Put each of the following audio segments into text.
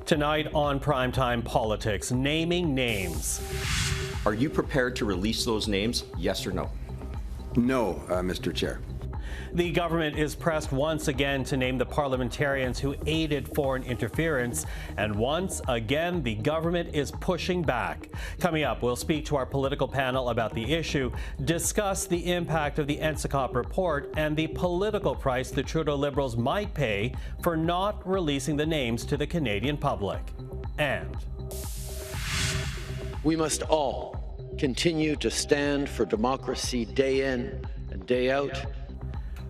Tonight on Primetime Politics, naming names. Are you prepared to release those names, yes or no? No, Mr. Chair. The government is pressed once again to name the parliamentarians who aided foreign interference, and once again the government is pushing back. Coming up, we'll speak to our political panel about the issue, discuss the impact of the NSICOP report and the political price the Trudeau Liberals might pay for not releasing the names to the Canadian public. And we must all continue to stand for democracy day in and day out,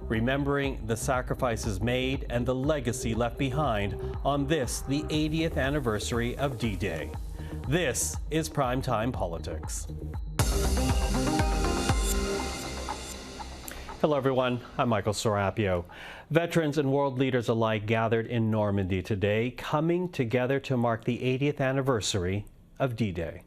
remembering the sacrifices made and the legacy left behind on this, the 80th anniversary of D-Day. This is Primetime Politics. Hello everyone, I'm Michael Serapio. Veterans and world leaders alike gathered in Normandy today, coming together to mark the 80th anniversary of D-Day.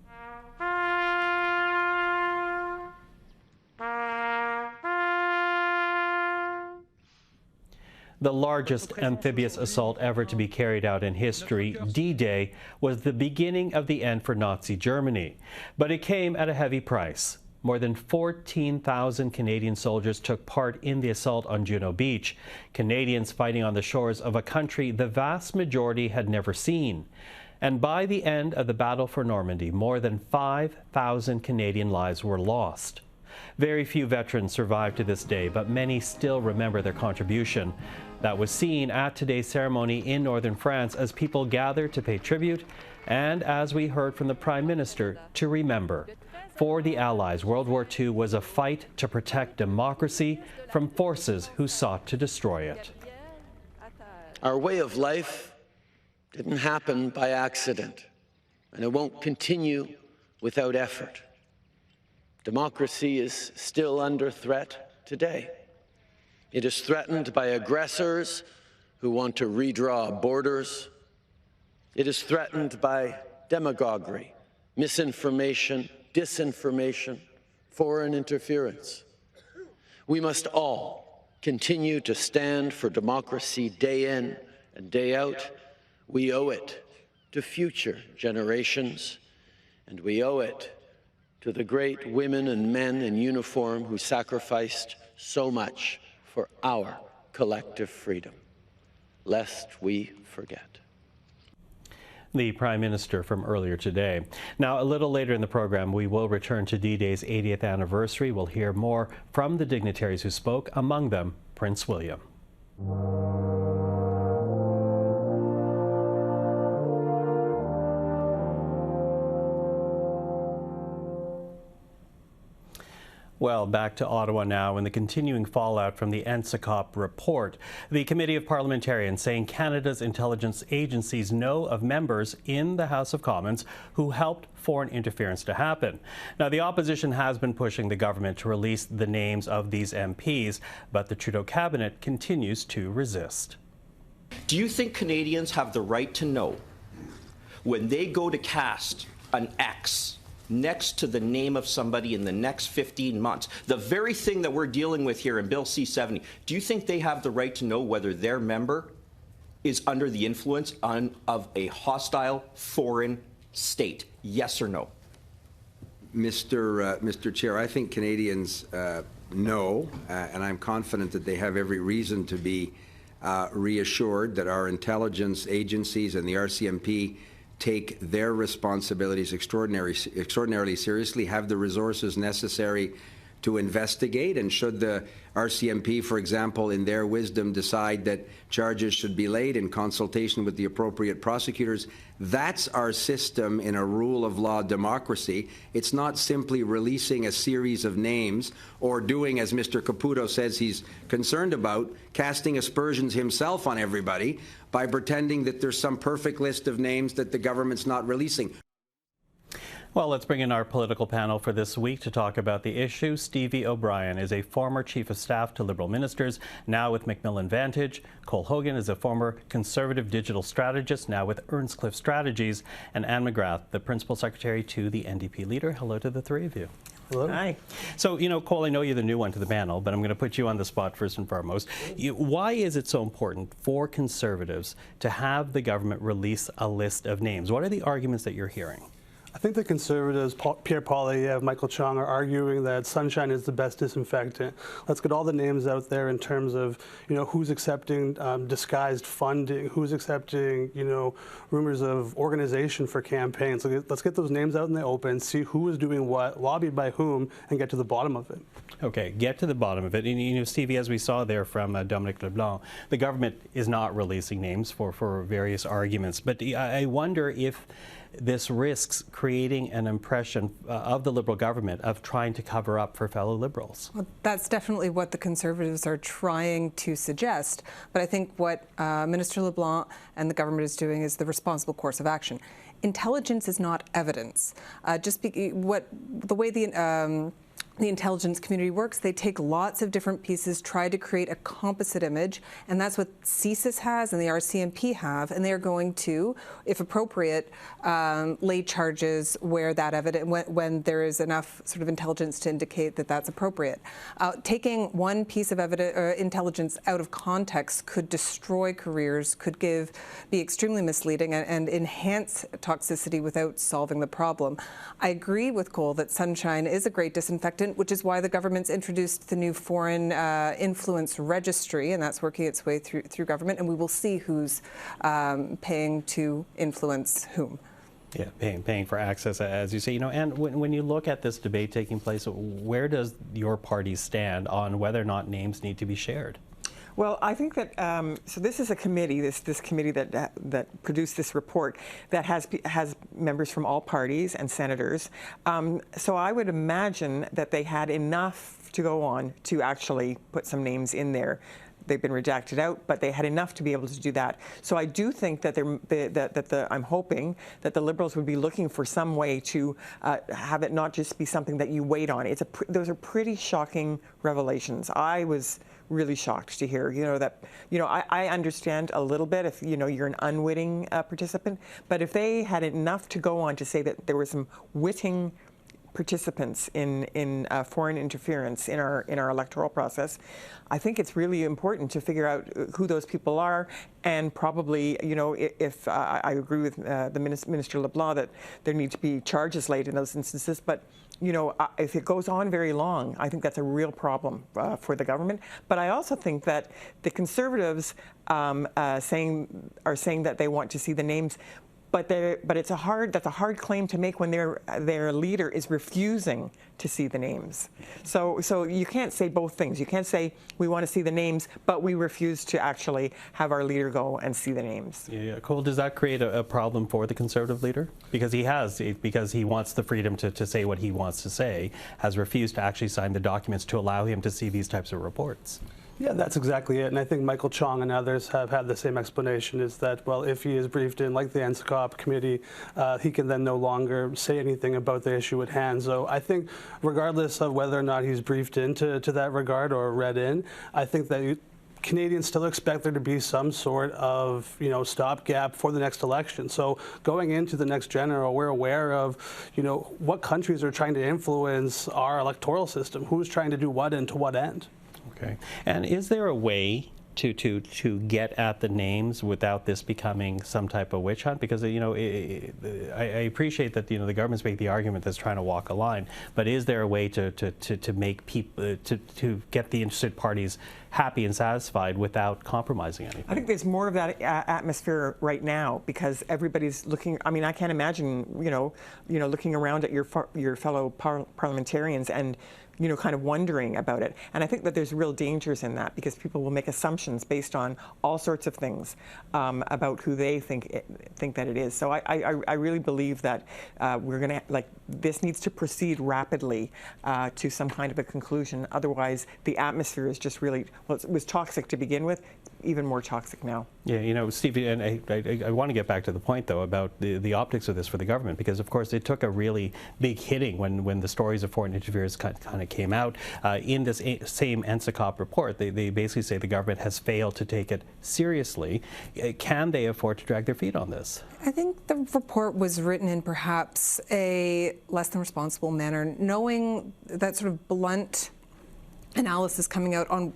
The largest amphibious assault ever to be carried out in history, D-Day, was the beginning of the end for Nazi Germany. But it came at a heavy price. More than 14,000 Canadian soldiers took part in the assault on Juno Beach, Canadians fighting on the shores of a country the vast majority had never seen. And by the end of the Battle for Normandy, more than 5,000 Canadian lives were lost. Very few veterans survive to this day, but many still remember their contribution. That was seen at today's ceremony in northern France as people gathered to pay tribute and, as we heard from the Prime Minister, to remember. For the Allies, World War II was a fight to protect democracy from forces who sought to destroy it. Our way of life didn't happen by accident, and it won't continue without effort. Democracy is still under threat today. It is threatened by aggressors who want to redraw borders. It is threatened by demagoguery, misinformation, disinformation, foreign interference. We must all continue to stand for democracy day in and day out. We owe it to future generations, and we owe it to the great women and men in uniform who sacrificed so much for our collective freedom, lest we forget. The Prime Minister from earlier today. Now, a little later in the program, we will return to D-Day's 80th anniversary. We'll hear more from the dignitaries who spoke, among them Prince William. Well, back to Ottawa now and the continuing fallout from the NSICOP report. The Committee of Parliamentarians saying Canada's intelligence agencies know of members in the House of Commons who helped foreign interference to happen. Now, the opposition has been pushing the government to release the names of these MPs, but the Trudeau cabinet continues to resist. Do you think Canadians have the right to know when they go to cast an X next to the name of somebody in the next 15 months, the very thing that we're dealing with here in Bill C-70, do you think they have the right to know whether their member is under the influence of a hostile foreign state? Yes or no? Mr. Chair, I think Canadians know, and I'm confident that they have every reason to be reassured that our intelligence agencies and the RCMP take their responsibilities extraordinarily seriously, have the resources necessary to investigate, and should the RCMP, for example, in their wisdom decide that charges should be laid in consultation with the appropriate prosecutors, that's our system in a rule of law democracy. It's not simply releasing a series of names or doing, as Mr. Caputo says he's concerned about, casting aspersions himself on everybody by pretending that there's some perfect list of names that the government's not releasing. Well, let's bring in our political panel for this week to talk about the issue. Stevie O'Brien is a former Chief of Staff to Liberal ministers, now with Macmillan Vantage. Cole Hogan is a former Conservative digital strategist, now with Earnscliffe Strategies. And Anne McGrath, the Principal Secretary to the NDP leader. Hello to the three of you. Hello. Hi. So, Cole, I know you're the new one to the panel, but I'm going to put you on the spot first and foremost. Why is it so important for Conservatives to have the government release a list of names? What are the arguments that you're hearing? I think the Conservatives, Pierre Poilievre, Michael Chong, are arguing that sunshine is the best disinfectant. Let's get all the names out there in terms of, who's accepting disguised funding, who's accepting, rumors of organization for campaigns. So let's get those names out in the open, see who is doing what, lobbied by whom, and get to the bottom of it. Okay, get to the bottom of it. And, Stevie, as we saw there from Dominic LeBlanc, the government is not releasing names for various arguments. But I wonder if this risks creating an impression of the Liberal government of trying to cover up for fellow Liberals. Well, that's definitely what the Conservatives are trying to suggest. But I think what Minister LeBlanc and the government is doing is the responsible course of action. Intelligence is not evidence. The way the intelligence community works, they take lots of different pieces, try to create a composite image, and that's what CSIS has and the RCMP have, and they are going to, if appropriate, lay charges where that evidence, when there is enough sort of intelligence to indicate that that's appropriate. Taking one piece of intelligence out of context could destroy careers, could be extremely misleading and enhance toxicity without solving the problem. I agree with Cole that sunshine is a great disinfectant, which is why the government's introduced the new foreign influence registry, and that's working its way through government, and we will see who's paying to influence whom. Yeah, paying for access, as you say. And when you look at this debate taking place, where does your party stand on whether or not names need to be shared? Well, I think that so this is a committee, this committee that produced this report that has members from all parties and senators. So I would imagine that they had enough to go on to actually put some names in there. They've been redacted out, but they had enough to be able to do that. So I do think that I'm hoping that the Liberals would be looking for some way to have it not just be something that you wait on. Those are pretty shocking revelations. I was really shocked to hear, I understand a little bit if, you're an unwitting participant, but if they had enough to go on to say that there were some witting participants in foreign interference in our electoral process, I think it's really important to figure out who those people are, and probably, if I agree with the Minister LeBlanc that there need to be charges laid in those instances, but if it goes on very long, I think that's a real problem for the government. But I also think that the Conservatives are saying that they want to see the names, but that's a hard claim to make when their leader is refusing to see the names. So you can't say both things. You can't say we want to see the names, but we refuse to actually have our leader go and see the names. Yeah, Cole, does that create a problem for the Conservative leader? Because he wants the freedom to say what he wants to say, has refused to actually sign the documents to allow him to see these types of reports. Yeah, that's exactly it. And I think Michael Chong and others have had the same explanation, is that, well, if he is briefed in, like the NSCOP committee, he can then no longer say anything about the issue at hand. So I think regardless of whether or not he's briefed into that regard or read in, I think that Canadians still expect there to be some sort of, stopgap for the next election. So going into the next general, we're aware of, what countries are trying to influence our electoral system, who's trying to do what and to what end. Okay. And is there a way to get at the names without this becoming some type of witch hunt? Because, I appreciate that, the government's making the argument that's trying to walk a line, but is there a way to make people, to get the interested parties happy and satisfied without compromising anything? I think there's more of that atmosphere right now, because everybody's looking. I mean, I can't imagine, looking around at your fellow parliamentarians and kind of wondering about it. And I think that there's real dangers in that, because people will make assumptions based on all sorts of things about who they think that it is. So I really believe that we're going to, this needs to proceed rapidly to some kind of a conclusion. Otherwise, the atmosphere is just really, well, it was toxic to begin with. It's even more toxic now. Yeah, you know, Stevie, and I want to get back to the point, though, about the optics of this for the government, because, of course, it took a really big hitting when the stories of foreign interference kind of came out. In this same NSICOP report, they basically say the government has failed to take it seriously. Can they afford to drag their feet on this? I think the report was written in perhaps a less than responsible manner, knowing that sort of blunt analysis coming out on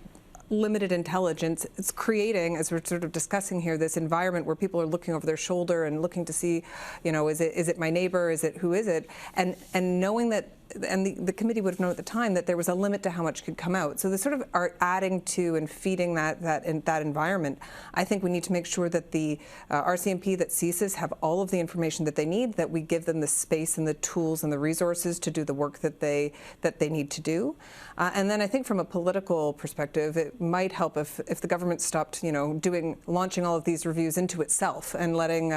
limited intelligence. It's creating, as we're sort of discussing here, this environment where people are looking over their shoulder and looking to see, you know, is it my neighbor? Who is it? And knowing that, and the committee would have known at the time that there was a limit to how much could come out. So they sort of are adding to and feeding that environment. I think we need to make sure that the RCMP, that CSIS have all of the information that they need, that we give them the space and the tools and the resources to do the work that they need to do. And then I think from a political perspective, it might help if the government stopped, you know, launching all of these reviews into itself and letting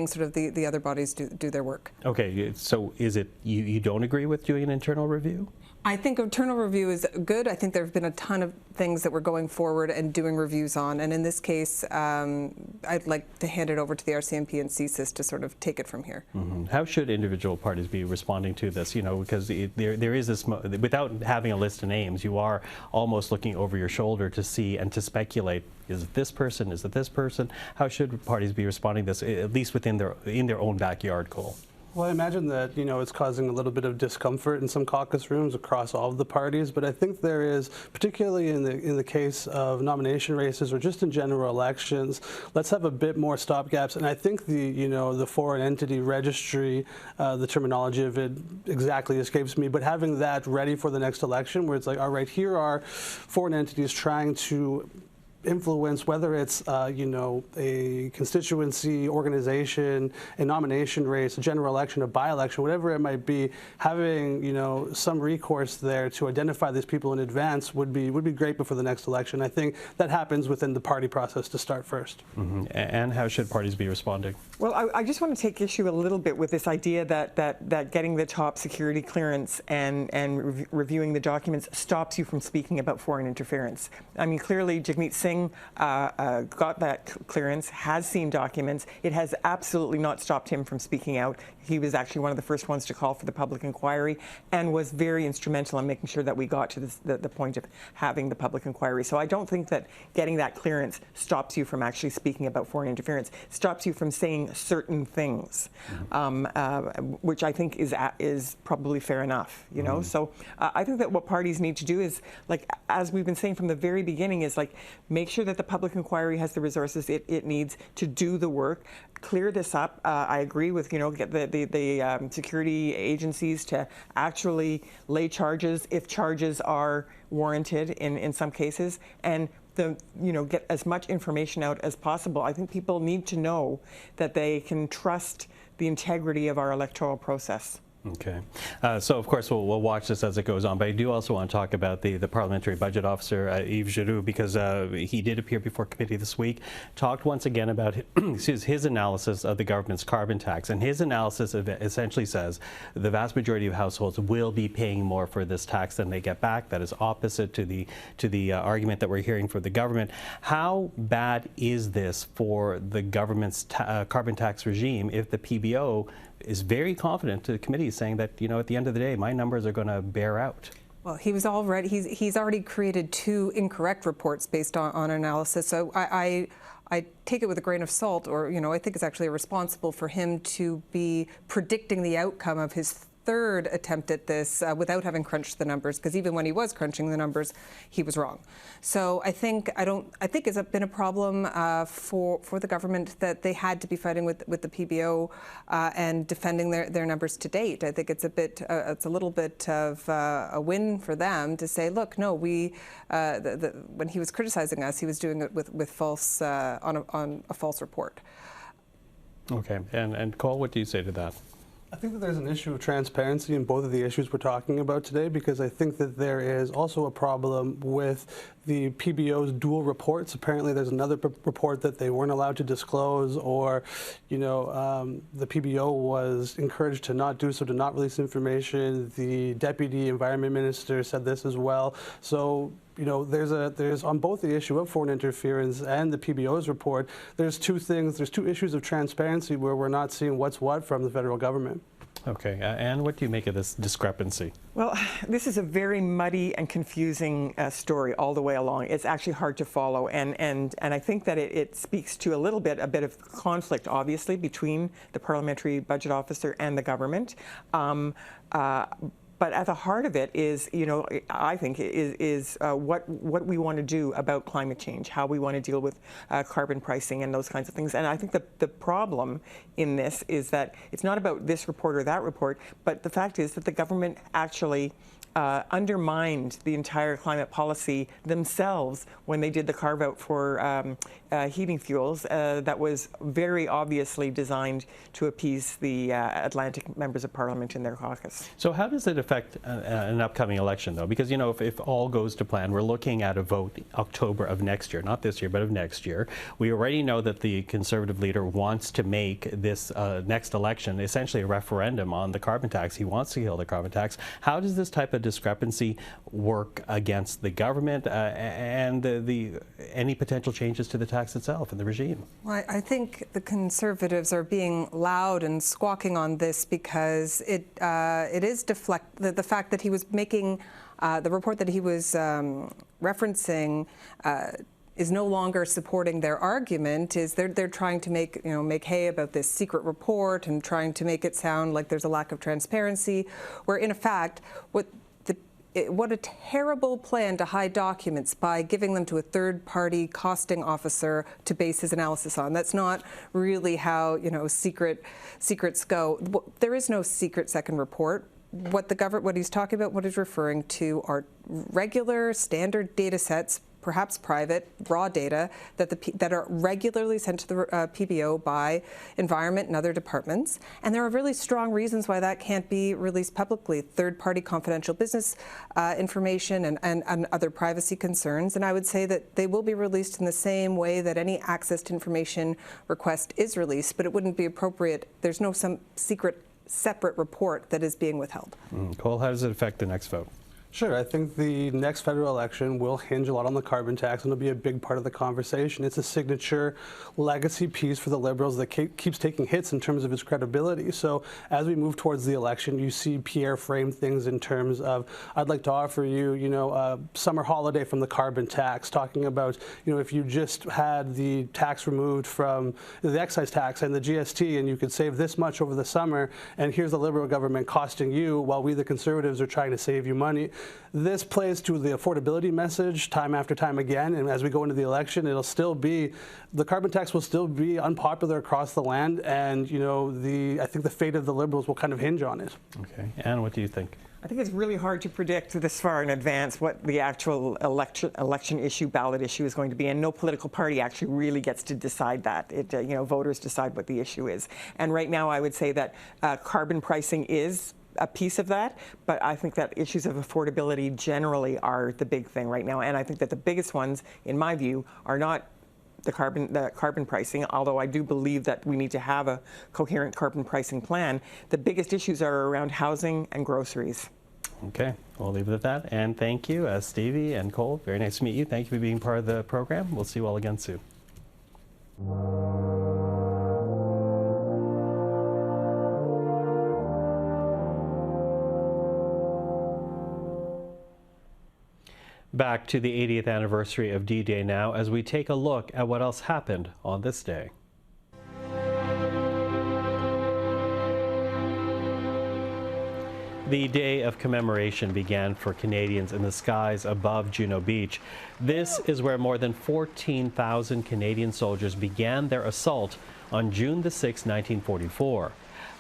sort of the other bodies do their work. Okay, so is it you don't agree with doing an internal review? I think internal review is good. I think there have been a ton of things that we're going forward and doing reviews on. And in this case, I'd like to hand it over to the RCMP and CSIS to sort of take it from here. Mm-hmm. How should individual parties be responding to this? You know, because there is this, without having a list of names, you are almost looking over your shoulder to see and to speculate. Is it this person? Is it this person? How should parties be responding to this, at least within their own backyard, Cole? Well, I imagine that, you know, it's causing a little bit of discomfort in some caucus rooms across all of the parties, but I think there is, particularly in the case of nomination races or just in general elections, let's have a bit more stopgaps. And I think the foreign entity registry, the terminology of it exactly escapes me, but having that ready for the next election, where it's like, all right, here are foreign entities trying to influence, whether it's a constituency, organization, a nomination race, a general election, a by-election, whatever it might be, having some recourse there to identify these people in advance would be great before the next election. I think that happens within the party process to start first. Mm-hmm. And how should parties be responding? Well, I just want to take issue a little bit with this idea that getting the top security clearance and reviewing the documents stops you from speaking about foreign interference. I mean, clearly Jagmeet Singh got that clearance, has seen documents. It has absolutely not stopped him from speaking out. He was actually one of the first ones to call for the public inquiry and was very instrumental in making sure that we got to the point of having the public inquiry. So I don't think that getting that clearance stops you from actually speaking about foreign interference, stops you from saying certain things, which I think is probably fair enough, you know? So I think that what parties need to do is, like, as we've been saying from the very beginning, is like, make sure that the public inquiry has the resources it needs to do the work, clear this up. I agree with, get the security agencies to actually lay charges if charges are warranted in some cases, and get as much information out as possible. I think people need to know that they can trust the integrity of our electoral process. Okay. So, of course, we'll watch this as it goes on, but I do also want to talk about the Parliamentary Budget Officer, Yves Giroux, because he did appear before committee this week, talked once again about his analysis of the government's carbon tax, and his analysis essentially says the vast majority of households will be paying more for this tax than they get back. That is opposite to the argument that we're hearing from the government. How bad is this for the government's carbon tax regime if the PBO is very confident to the committee, saying that, at the end of the day, my numbers are going to bear out? Well, he's already created 2 incorrect reports based on analysis. So I take it with a grain of salt, or, I think it's actually irresponsible for him to be predicting the outcome of his 3rd attempt at this without having crunched the numbers, because even when he was crunching the numbers, he was wrong. So I think it's been a problem for the government that they had to be fighting with the PBO and defending their numbers to date. I think it's a little bit of a win for them to say, look, no, when he was criticizing us, he was doing it with false on a false report. Okay, and Cole, what do you say to that? I think that there's an issue of transparency in both of the issues we're talking about today, because I think that there is also a problem with the PBO's dual reports. Apparently there's another report that they weren't allowed to disclose, or, the PBO was encouraged to not do so, to not release information. The Deputy Environment Minister said this as well. So, there's on both the issue of foreign interference and the PBO's report, there's two issues of transparency where we're not seeing what's what from the federal government. Okay, Anne, what do you make of this discrepancy? Well, this is a very muddy and confusing story all the way along. It's actually hard to follow, and I think that it speaks to a bit of conflict, obviously, between the Parliamentary Budget Officer and the government. But at the heart of it is, I think, is what we want to do about climate change, how we want to deal with carbon pricing and those kinds of things. And I think the problem in this is that it's not about this report or that report, but the fact is that the government actually undermined the entire climate policy themselves when they did the carve-out for heating fuels that was very obviously designed to appease the Atlantic members of Parliament in their caucus. So how does it affect an upcoming election, though? Because, if all goes to plan, we're looking at a vote October of next year, not this year, but of next year. We already know that the Conservative leader wants to make this next election essentially a referendum on the carbon tax. He wants to kill the carbon tax. How does this type of discrepancy work against the government and any potential changes to the tax itself and the regime? Well, I think the Conservatives are being loud and squawking on this because it is the fact that he was making the report that he was referencing is no longer supporting their argument. Is they're trying to make hay about this secret report and trying to make it sound like there's a lack of transparency, where in fact what a terrible plan to hide documents by giving them to a third-party costing officer to base his analysis on. That's not really how secrets go. There is no secret second report. What he's talking about, what he's referring to, are regular standard data sets, perhaps private, raw data that are regularly sent to the PBO by Environment and other departments. And there are really strong reasons why that can't be released publicly. Third-party confidential business information and other privacy concerns. And I would say that they will be released in the same way that any access to information request is released, but it wouldn't be appropriate. There's no some secret separate report that is being withheld. Cole, how does it affect the next vote? Sure. I think the next federal election will hinge a lot on the carbon tax, and it'll be a big part of the conversation. It's a signature legacy piece for the Liberals that keeps taking hits in terms of its credibility. So as we move towards the election, you see Pierre frame things in terms of, I'd like to offer you, a summer holiday from the carbon tax, talking about, if you just had the tax removed from the excise tax and the GST, and you could save this much over the summer, and here's the Liberal government costing you while we, the Conservatives, are trying to save you money. This plays to the affordability message time after time again, and as we go into the election, the carbon tax will still be unpopular across the land, and I think the fate of the Liberals will kind of hinge on it. Okay, Anne, what do you think? I think it's really hard to predict this far in advance what the actual election issue, ballot issue is going to be, and no political party actually really gets to decide that. Voters decide what the issue is, and right now I would say that carbon pricing is a piece of that, but I think that issues of affordability generally are the big thing right now, and I think that the biggest ones, in my view, are not the carbon pricing, although I do believe that we need to have a coherent carbon pricing plan. The biggest issues are around housing and groceries. Okay, we'll leave it at that, and thank you, Stevie and Cole. Very nice to meet you. Thank you for being part of the program. We'll see you all again soon. Back to the 80th anniversary of D-Day now, as we take a look at what else happened on this day. The day of commemoration began for Canadians in the skies above Juno Beach. This is where more than 14,000 Canadian soldiers began their assault on June the 6th, 1944.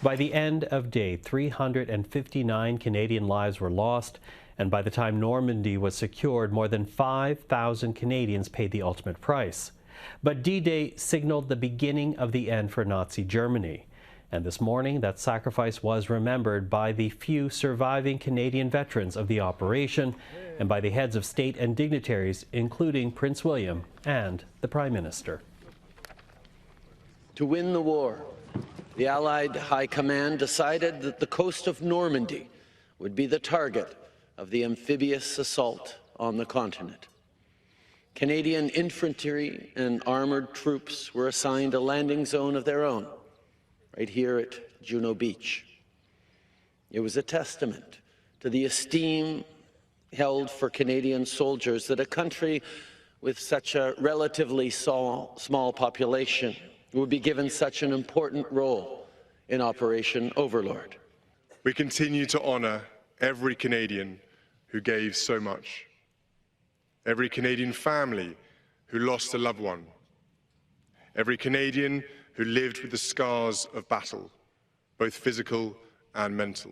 By the end of day, 359 Canadian lives were lost, and by the time Normandy was secured, more than 5,000 Canadians paid the ultimate price. But D-Day signaled the beginning of the end for Nazi Germany. And this morning, that sacrifice was remembered by the few surviving Canadian veterans of the operation and by the heads of state and dignitaries, including Prince William and the Prime Minister. To win the war, the Allied High Command decided that the coast of Normandy would be the target of the amphibious assault on the continent. Canadian infantry and armoured troops were assigned a landing zone of their own, right here at Juno Beach. It was a testament to the esteem held for Canadian soldiers that a country with such a relatively small population would be given such an important role in Operation Overlord. We continue to honour every Canadian who gave so much, every Canadian family who lost a loved one, every Canadian who lived with the scars of battle, both physical and mental.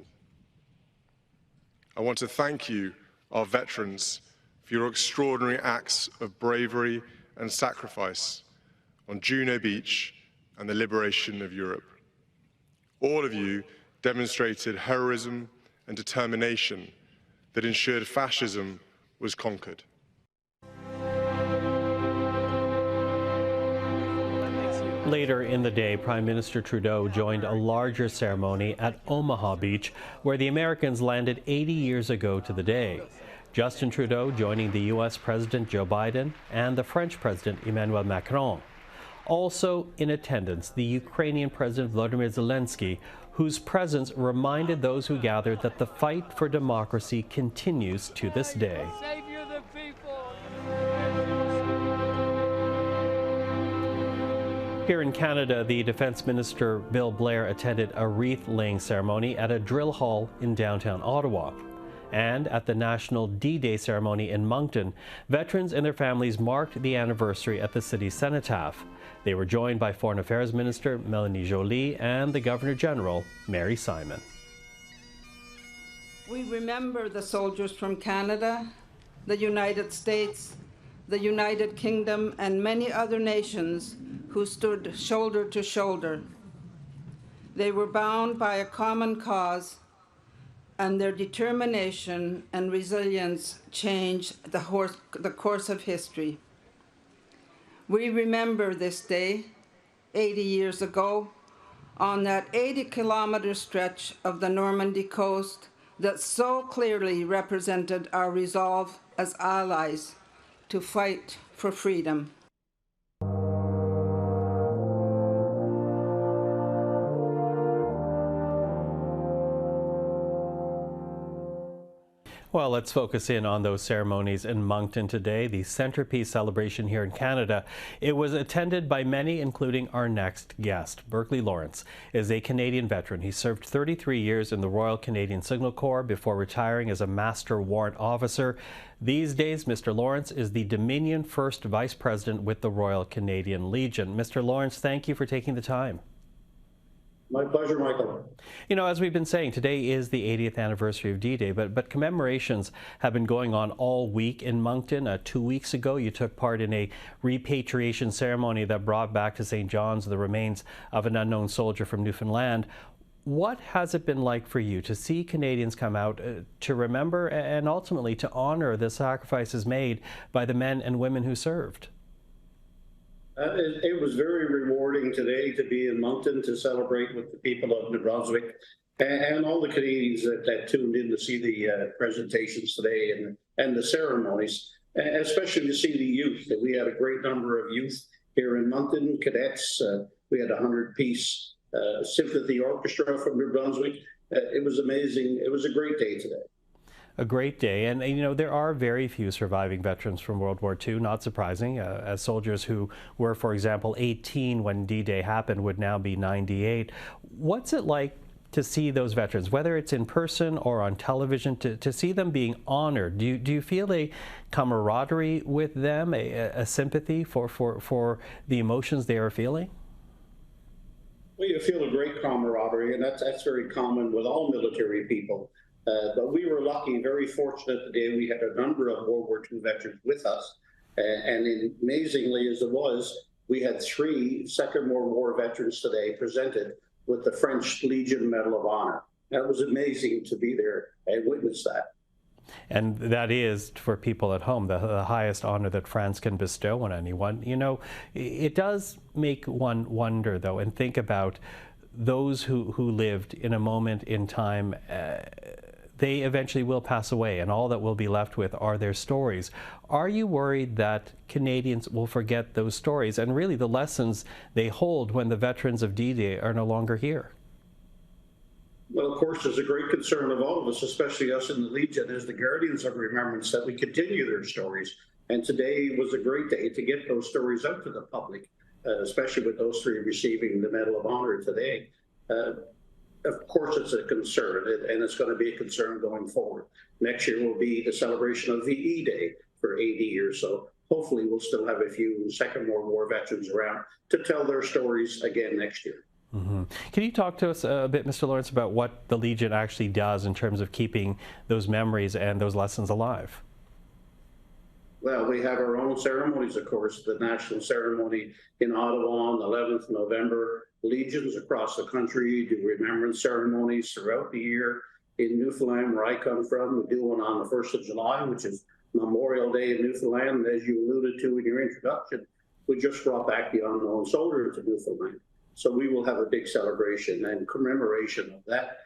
I want to thank you, our veterans, for your extraordinary acts of bravery and sacrifice on Juno Beach and the liberation of Europe. All of you demonstrated heroism and determination that ensured fascism was conquered. Later in the day, Prime Minister Trudeau joined a larger ceremony at Omaha Beach, where the Americans landed 80 years ago to the day. Justin Trudeau joining the U.S. President Joe Biden and the French President Emmanuel Macron. Also in attendance, the Ukrainian President Volodymyr Zelensky, whose presence reminded those who gathered that the fight for democracy continues to this day. Savior the people. Here in Canada, the Defence Minister Bill Blair attended a wreath-laying ceremony at a drill hall in downtown Ottawa. And at the National D-Day ceremony in Moncton, veterans and their families marked the anniversary at the city's cenotaph. They were joined by Foreign Affairs Minister Mélanie Joly and the Governor-General, Mary Simon. We remember the soldiers from Canada, the United States, the United Kingdom, and many other nations who stood shoulder to shoulder. They were bound by a common cause, and their determination and resilience changed the course of history. We remember this day, 80 years ago, on that 80-kilometer stretch of the Normandy coast that so clearly represented our resolve as allies to fight for freedom. Well, let's focus in on those ceremonies in Moncton today, the centerpiece celebration here in Canada. It was attended by many, including our next guest. Berkley Lawrence is a Canadian veteran. He served 33 years in the Royal Canadian Signal Corps before retiring as a Master Warrant Officer. These days, Mr. Lawrence is the Dominion First Vice President with the Royal Canadian Legion. Mr. Lawrence, thank you for taking the time. My pleasure, Michael. You know, as we've been saying, today is the 80th anniversary of D-Day, but commemorations have been going on all week in Moncton. 2 weeks ago, you took part in a repatriation ceremony that brought back to St. John's the remains of an unknown soldier from Newfoundland. What has it been like for you to see Canadians come out to remember and ultimately to honor the sacrifices made by the men and women who served? It was very rewarding today to be in Moncton to celebrate with the people of New Brunswick and all the Canadians that tuned in to see the presentations today and the ceremonies, especially to see the youth. We had a great number of youth here in Moncton, cadets. We had a 100-piece symphony orchestra from New Brunswick. It was amazing. It was a great day today. A great day. And you know, there are very few surviving veterans from World War II, not surprising, as soldiers who were, for example, 18 when D-Day happened would now be 98. What's it like to see those veterans, whether it's in person or on television, to see them being honored? Do you feel a camaraderie with them, a sympathy for the emotions they are feeling? Well, you feel a great camaraderie, and that's very common with all military people. But we were lucky, very fortunate today. We had a number of World War II veterans with us. And amazingly as it was, we had 3 Second World War veterans today presented with the French Legion Medal of Honor. That was amazing to be there and witness that. And that is, for people at home, the highest honor that France can bestow on anyone. You know, it does make one wonder, though, and think about those who lived in a moment in time. They eventually will pass away, and all that we'll be left with are their stories. Are you worried that Canadians will forget those stories and really the lessons they hold when the veterans of D-Day are no longer here? Well, of course, there's a great concern of all of us, especially us in the Legion, as the guardians of remembrance, that we continue their stories. And today was a great day to get those stories out to the public, especially with those three receiving the Medal of Honor today. Of course, it's a concern, and it's going to be a concern going forward. Next year will be the celebration of VE Day for 80 years. So hopefully we'll still have a few Second World War veterans around to tell their stories again next year. Mm-hmm. Can you talk to us a bit, Mr. Lawrence, about what the Legion actually does in terms of keeping those memories and those lessons alive? Well, we have our own ceremonies, of course. The national ceremony in Ottawa on the 11th of November. Legions across the country do remembrance ceremonies throughout the year. In Newfoundland, where I come from, we do one on the 1st of July, which is Memorial Day in Newfoundland. As you alluded to in your introduction, we just brought back the unknown soldier to Newfoundland. So we will have a big celebration and commemoration of that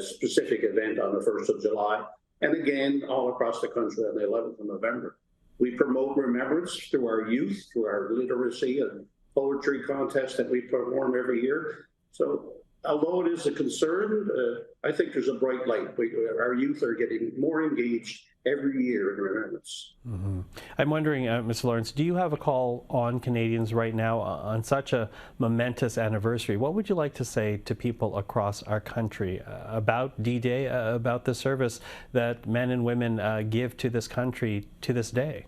specific event on the 1st of July. And again, all across the country on the 11th of November. We promote remembrance through our youth, through our literacy and poetry contest that we perform every year. So although it is a concern, I think there's a bright light. Our youth are getting more engaged every year in remembrance. Mm-hmm. I'm wondering, Mr. Lawrence, do you have a call on Canadians right now on such a momentous anniversary? What would you like to say to people across our country about D-Day, about the service that men and women give to this country to this day?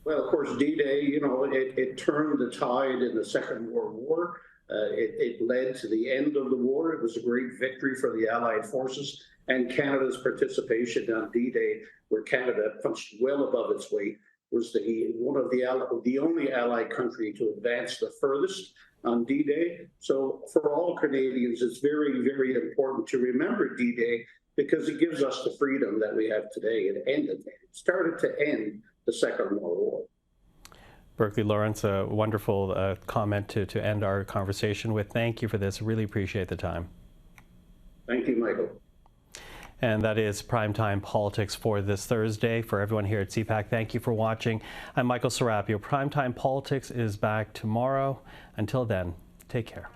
Well, of course, D-Day, you know, it turned the tide in the Second World War. It led to the end of the war. It was a great victory for the Allied forces. And Canada's participation on D-Day, where Canada punched well above its weight, was the only Allied country to advance the furthest on D-Day. So for all Canadians, it's very, very important to remember D-Day because it gives us the freedom that we have today. It started to end the Second World War. Berkley Lawrence, a wonderful comment to end our conversation with. Thank you for this. Really appreciate the time. Thank you, Michael. And that is Primetime Politics for this Thursday. For everyone here at CPAC, thank you for watching. I'm Michael Serapio. Primetime Politics is back tomorrow. Until then, take care.